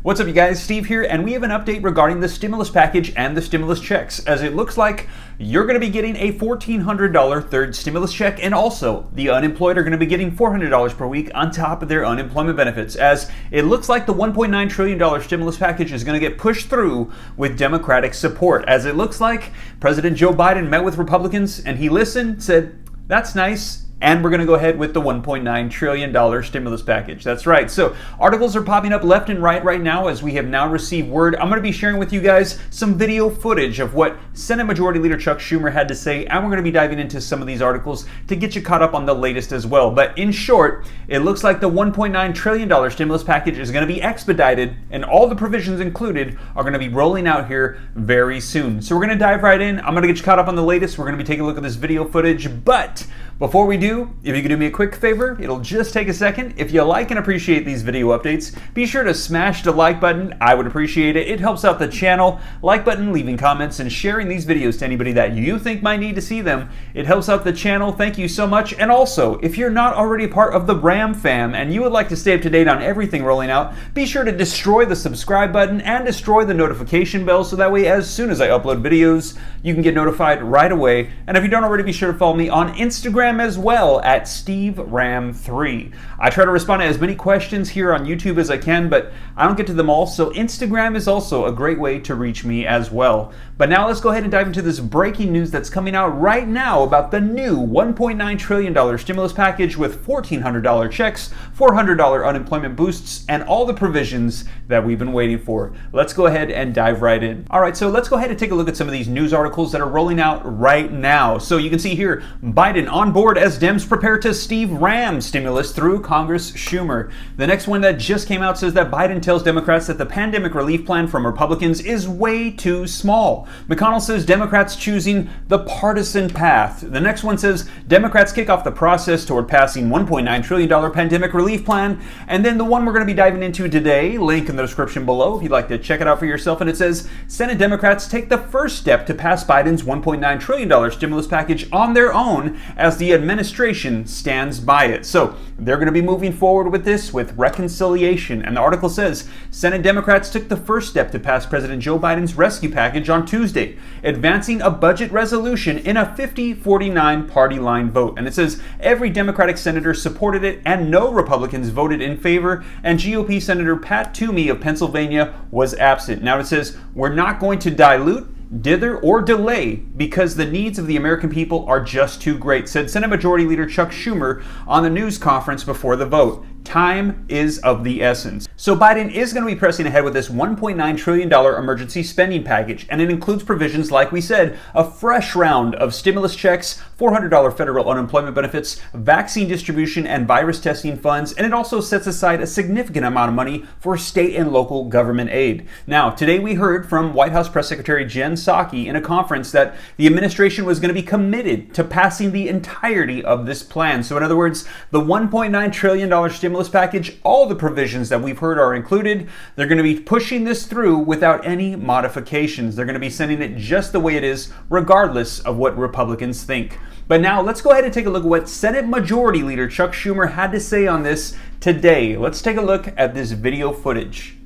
What's up, you guys? Steve here, and we have an update regarding the stimulus package and the stimulus checks, as it looks like you're going to be getting a $1,400 third stimulus check, and also the unemployed are going to be getting $400 per week on top of their unemployment benefits, as it looks like the $1.9 trillion stimulus package is going to get pushed through with Democratic support, as it looks like President Joe Biden met with Republicans, and he listened, said, "That's nice." And we're going to go ahead with the $1.9 trillion stimulus package. That's right. So articles are popping up left and right now as we have now received word. I'm going to be sharing with you guys some video footage of what Senate Majority Leader Chuck Schumer had to say. And we're going to be diving into some of these articles to get you caught up on the latest as well. But in short, it looks like the $1.9 trillion stimulus package is going to be expedited, and all the provisions included are going to be rolling out here very soon. So we're going to dive right in. I'm going to get you caught up on the latest. We're going to be taking a look at this video footage. But before we do, if you could do me a quick favor, it'll just take a second. If you like and appreciate these video updates, be sure to smash the like button. I would appreciate it. It helps out the channel. Like button, leaving comments, and sharing these videos to anybody that you think might need to see them. It helps out the channel. Thank you so much. And also, if you're not already part of the Ram fam and you would like to stay up to date on everything rolling out, be sure to destroy the subscribe button and destroy the notification bell so that way as soon as I upload videos, you can get notified right away. And if you don't already, be sure to follow me on Instagram as well at SteveRam3. I try to respond to as many questions here on YouTube as I can, but I don't get to them all, so Instagram is also a great way to reach me as well. But now let's go ahead and dive into this breaking news that's coming out right now about the new $1.9 trillion stimulus package with $1,400 checks, $400 unemployment boosts, and all the provisions that we've been waiting for. Let's go ahead and dive right in. All right, so let's go ahead and take a look at some of these news articles that are rolling out right now. So you can see here, Biden on board as Dems prepare to Steve Ram stimulus through Congress Schumer. The next one that just came out says that Biden tells Democrats that the pandemic relief plan from Republicans is way too small. McConnell says Democrats choosing the partisan path. The next one says Democrats kick off the process toward passing $1.9 trillion pandemic relief plan. And then the one we're going to be diving into today, link in the description below if you'd like to check it out for yourself. And it says Senate Democrats take the first step to pass Biden's $1.9 trillion stimulus package on their own as the administration stands by it. So they're going to be moving forward with this with reconciliation. And the article says Senate Democrats took the first step to pass President Joe Biden's rescue package on Tuesday, advancing a budget resolution in a 50-49 party line vote. And it says every Democratic senator supported it and no Republicans voted in favor, and GOP Senator Pat Toomey of Pennsylvania was absent. Now it says we're not going to dilute, dither, or delay because the needs of the American people are just too great, said Senate Majority Leader Chuck Schumer on the news conference before the vote. Time is of the essence. So Biden is going to be pressing ahead with this $1.9 trillion emergency spending package, and it includes provisions, like we said, a fresh round of stimulus checks, $400 federal unemployment benefits, vaccine distribution, and virus testing funds, and it also sets aside a significant amount of money for state and local government aid. Now, today we heard from White House Press Secretary Jen Psaki in a conference that the administration was going to be committed to passing the entirety of this plan. So in other words, the $1.9 trillion stimulus package, all the provisions that we've heard are included. They're going to be pushing this through without any modifications. They're going to be sending it just the way it is, regardless of what Republicans think. But now let's go ahead and take a look at what Senate Majority Leader Chuck Schumer had to say on this today. Let's take a look at this video footage.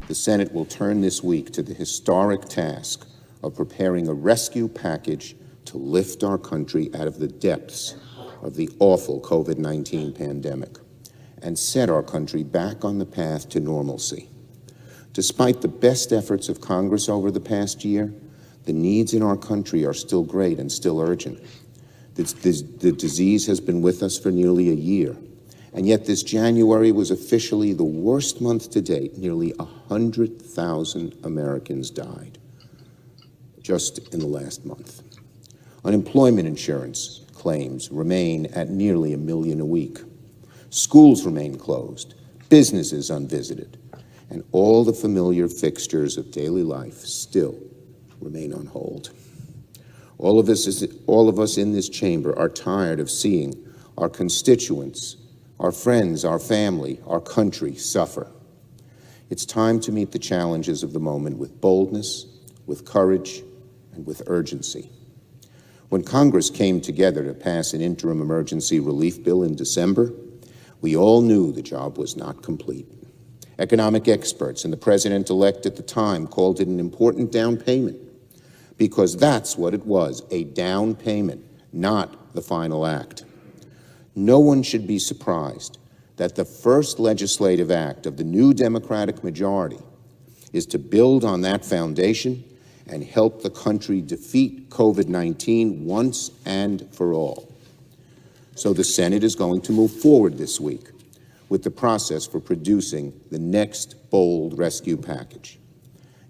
The Senate will turn this week to the historic task of preparing a rescue package to lift our country out of the depths of the awful COVID-19 pandemic and set our country back on the path to normalcy. Despite the best efforts of Congress over the past year, the needs in our country are still great and still urgent. The disease has been with us for nearly a year, and yet this January was officially the worst month to date. Nearly 100,000 Americans died just in the last month. Unemployment insurance claims remain at nearly 1 million a week. Schools remain closed, businesses unvisited, and all the familiar fixtures of daily life still remain on hold. All of us in this chamber are tired of seeing our constituents, our friends, our family, our country suffer. It's time to meet the challenges of the moment with boldness, with courage, and with urgency. When Congress came together to pass an interim emergency relief bill in December, we all knew the job was not complete. Economic experts and the president-elect at the time called it an important down payment because that's what it was, a down payment, not the final act. No one should be surprised that the first legislative act of the new Democratic majority is to build on that foundation and help the country defeat COVID-19 once and for all. So the Senate is going to move forward this week with the process for producing the next bold rescue package.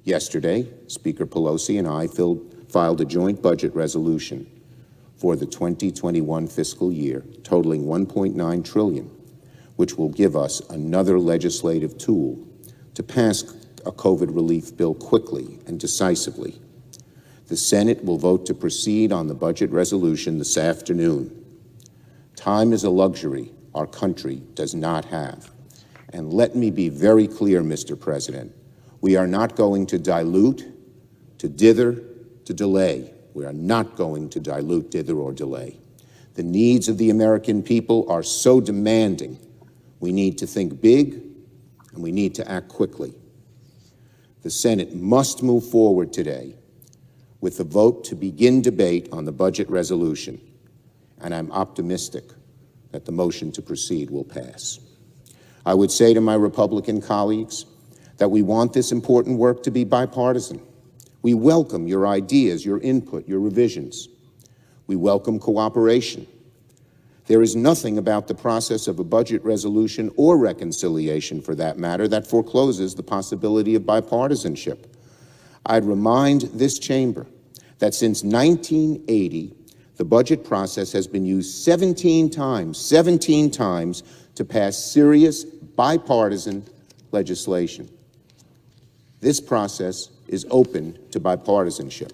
Yesterday, Speaker Pelosi and I filed a joint budget resolution for the 2021 fiscal year, totaling $1.9 trillion, which will give us another legislative tool to pass a COVID relief bill quickly and decisively. The Senate will vote to proceed on the budget resolution this afternoon. Time is a luxury our country does not have. And let me be very clear, Mr. President, we are not going to dilute, to dither, to delay. We are not going to dilute, dither, or delay. The needs of the American people are so demanding. We need to think big, and we need to act quickly. The Senate must move forward today with the vote to begin debate on the budget resolution, and I'm optimistic that the motion to proceed will pass. I would say to my Republican colleagues that we want this important work to be bipartisan. We welcome your ideas, your input, your revisions. We welcome cooperation. There is nothing about the process of a budget resolution or reconciliation, for that matter, that forecloses the possibility of bipartisanship. I'd remind this chamber that since 1980, the budget process has been used 17 times to pass serious bipartisan legislation. This process is open to bipartisanship.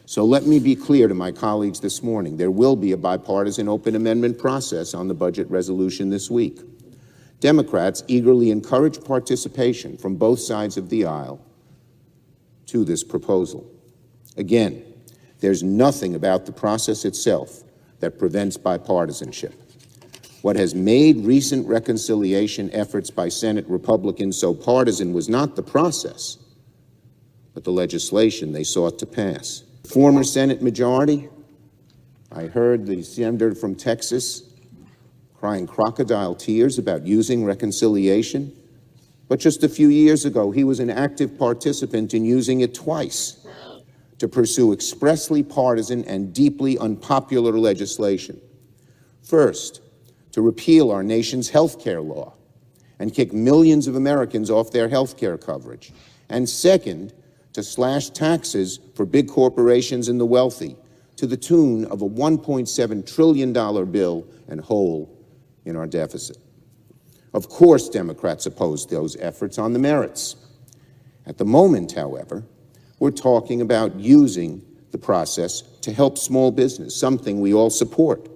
So let me be clear to my colleagues this morning. There will be a bipartisan open amendment process on the budget resolution this week. Democrats eagerly encourage participation from both sides of the aisle to this proposal. Again, there's nothing about the process itself that prevents bipartisanship. What has made recent reconciliation efforts by Senate Republicans so partisan was not the process, but the legislation they sought to pass. Former Senate majority, I heard the senator from Texas crying crocodile tears about using reconciliation, but just a few years ago, he was an active participant in using it twice to pursue expressly partisan and deeply unpopular legislation. First, to repeal our nation's health care law and kick millions of Americans off their health care coverage. And second, to slash taxes for big corporations and the wealthy to the tune of a $1.7 trillion bill and hole in our deficit. Of course, Democrats opposed those efforts on the merits. At the moment, however, we're talking about using the process to help small business, something we all support.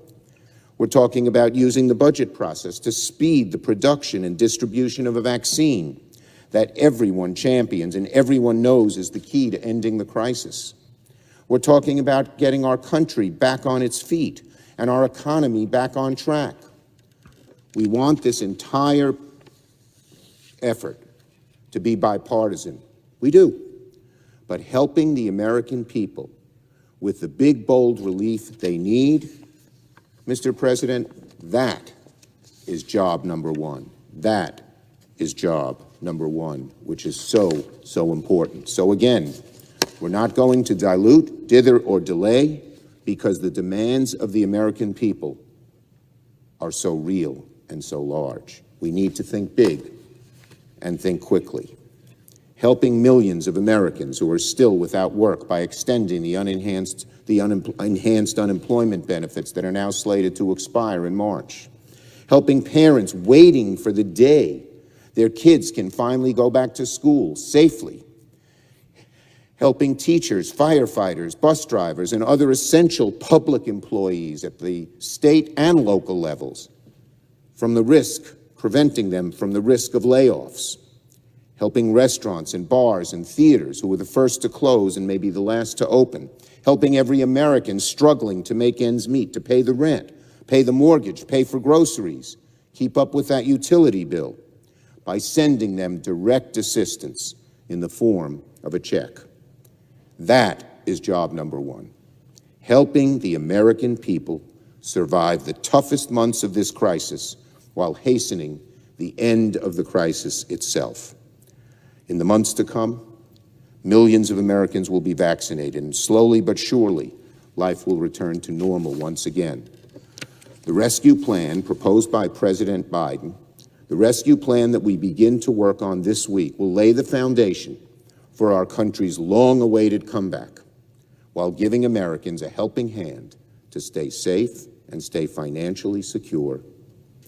We're talking about using the budget process to speed the production and distribution of a vaccine that everyone champions and everyone knows is the key to ending the crisis. We're talking about getting our country back on its feet and our economy back on track. We want this entire effort to be bipartisan. We do. But helping the American people with the big, bold relief they need, Mr. President, that is job number one. That is job number one, which is so important. So again, we're not going to dilute, dither, or delay because the demands of the American people are so real and so large. We need to think big and think quickly. Helping millions of Americans who are still without work by extending the enhanced unemployment benefits that are now slated to expire in March. Helping parents waiting for the day their kids can finally go back to school safely. Helping teachers, firefighters, bus drivers, and other essential public employees at the state and local levels preventing them from the risk of layoffs. Helping restaurants and bars and theaters who were the first to close and maybe the last to open. Helping every American struggling to make ends meet, to pay the rent, pay the mortgage, pay for groceries, keep up with that utility bill. by sending them direct assistance in the form of a check. That is job number one, helping the American people survive the toughest months of this crisis while hastening the end of the crisis itself. In the months to come, millions of Americans will be vaccinated, and slowly but surely, life will return to normal once again. The rescue plan proposed by President Biden, the rescue plan that we begin to work on this week, will lay the foundation for our country's long-awaited comeback, while giving Americans a helping hand to stay safe and stay financially secure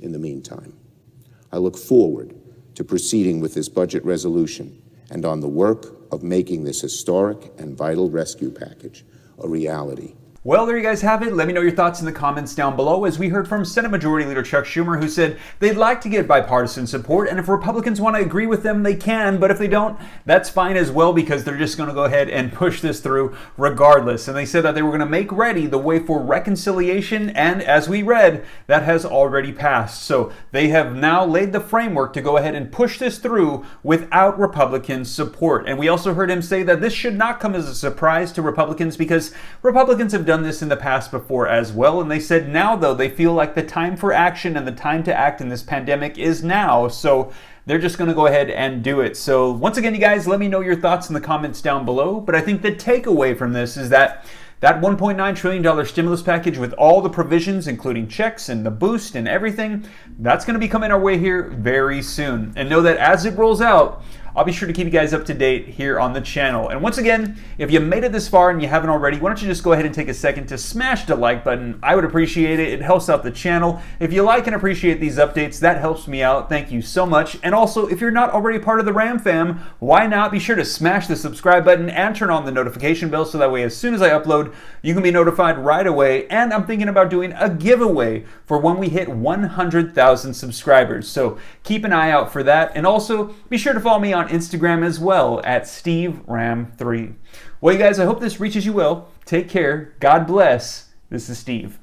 in the meantime. I look forward to proceeding with this budget resolution and on the work of making this historic and vital rescue package a reality. Well, there you guys have it. Let me know your thoughts in the comments down below, as we heard from Senate Majority Leader Chuck Schumer, who said they'd like to get bipartisan support, and if Republicans want to agree with them, they can, but if they don't, that's fine as well, because they're just going to go ahead and push this through regardless. And they said that they were going to make ready the way for reconciliation, and as we read, that has already passed. So they have now laid the framework to go ahead and push this through without Republican support. And we also heard him say that this should not come as a surprise to Republicans, because Republicans have done this in the past before as well, and they said now though they feel like the time for action and the time to act in this pandemic is now, so they're just going to go ahead and do it. So once again, you guys, let me know your thoughts in the comments down below. But I think the takeaway from this is that $1.9 trillion stimulus package with all the provisions, including checks and the boost and everything, that's going to be coming our way here very soon. And know that as it rolls out, I'll be sure to keep you guys up to date here on the channel. And once again, if you made it this far and you haven't already, why don't you just go ahead and take a second to smash the like button. I would appreciate it. It helps out the channel. If you like and appreciate these updates, that helps me out. Thank you so much. And also, if you're not already part of the Ram fam, why not be sure to smash the subscribe button and turn on the notification bell, so that way as soon as I upload, you can be notified right away. And I'm thinking about doing a giveaway for when we hit 100,000 subscribers. So keep an eye out for that. And also, be sure to follow me on Instagram as well at SteveRam3. Well, you guys, I hope this reaches you well. Take care. God bless. This is Steve.